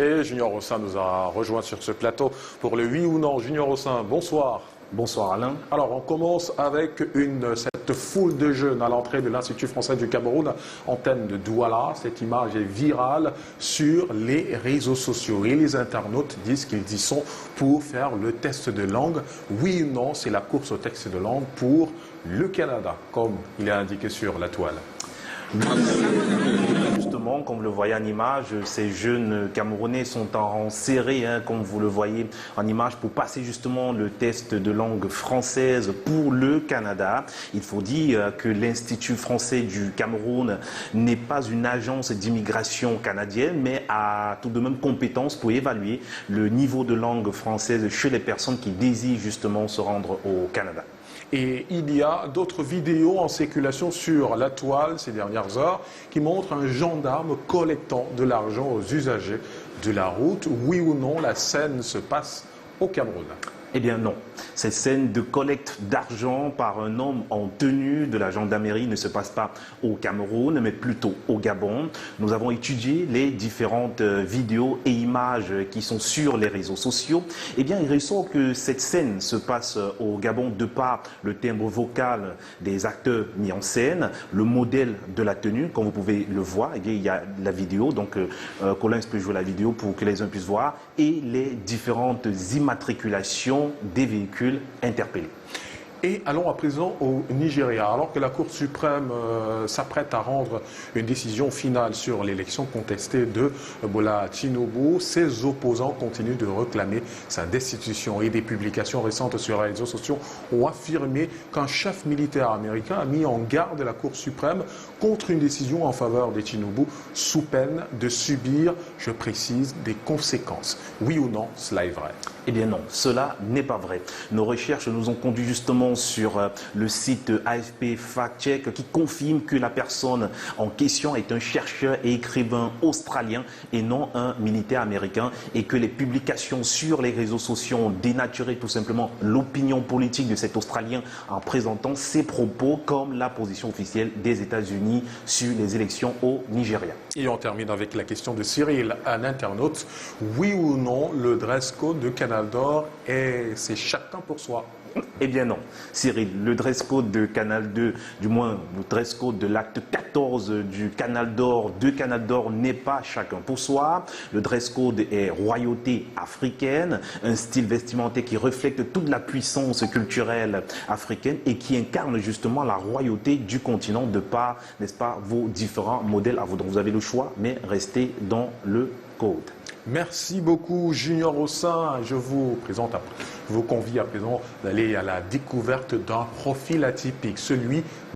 invité. Junior Rossin nous a rejoint sur ce plateau pour le oui ou non. Junior Rossin, bonsoir. Bonsoir Alain. Alors on commence avec cette foule de jeunes à l'entrée de l'Institut français du Cameroun, antenne de Douala. Cette image est virale sur les réseaux sociaux et les internautes disent qu'ils y sont pour faire le test de langue. Oui ou non, c'est la course au test de langue pour le Canada, comme il est indiqué sur la toile. Justement, comme vous le voyez en image, ces jeunes Camerounais sont en rang serré, comme vous le voyez en image, pour passer justement le test de langue française pour le Canada. Il faut dire que l'Institut français du Cameroun n'est pas une agence d'immigration canadienne, mais a tout de même compétence pour évaluer le niveau de langue française chez les personnes qui désirent justement se rendre au Canada. Et il y a d'autres vidéos en circulation sur la toile ces dernières heures qui montrent un gendarme collectant de l'argent aux usagers de la route. Oui ou non, la scène se passe au Cameroun? Eh bien non. Cette scène de collecte d'argent par un homme en tenue de la gendarmerie ne se passe pas au Cameroun, mais plutôt au Gabon. Nous avons étudié les différentes vidéos et images qui sont sur les réseaux sociaux. Eh bien, il ressort que cette scène se passe au Gabon de par le timbre vocal des acteurs mis en scène, le modèle de la tenue, comme vous pouvez le voir. Eh bien, il y a la vidéo, donc Colin peut jouer la vidéo pour que les uns puissent voir, et les différentes immatriculations des véhicules interpellés. Et allons à présent au Nigeria. Alors que la Cour suprême s'apprête à rendre une décision finale sur l'élection contestée de Bola Tinubu, ses opposants continuent de réclamer sa destitution. Et des publications récentes sur les réseaux sociaux ont affirmé qu'un chef militaire américain a mis en garde la Cour suprême contre une décision en faveur de Tinubu sous peine de subir, je précise, des conséquences. Oui ou non, cela est vrai? Eh bien non, cela n'est pas vrai. Nos recherches nous ont conduit justement sur le site AFP Fact Check qui confirme que la personne en question est un chercheur et écrivain australien et non un militaire américain, et que les publications sur les réseaux sociaux ont dénaturé tout simplement l'opinion politique de cet Australien en présentant ses propos comme la position officielle des États-Unis sur les élections au Nigeria. Et on termine avec la question de Cyril, un internaute. Oui ou non, le dress code de Canal d'Or, c'est chacun pour soi? Eh bien non, Cyril, le dress code de Canal 2, du moins le dress code de l'acte 14 du Canal d'Or, de Canal d'Or n'est pas chacun pour soi. Le dress code est royauté africaine, un style vestimentaire qui reflète toute la puissance culturelle africaine et qui incarne justement la royauté du continent de par, n'est-ce pas, vos différents modèles à vous. Donc vous avez le choix, mais restez dans le code. Merci beaucoup Junior Rossin. Je vous convie à présent d'aller à la découverte d'un profil atypique, celui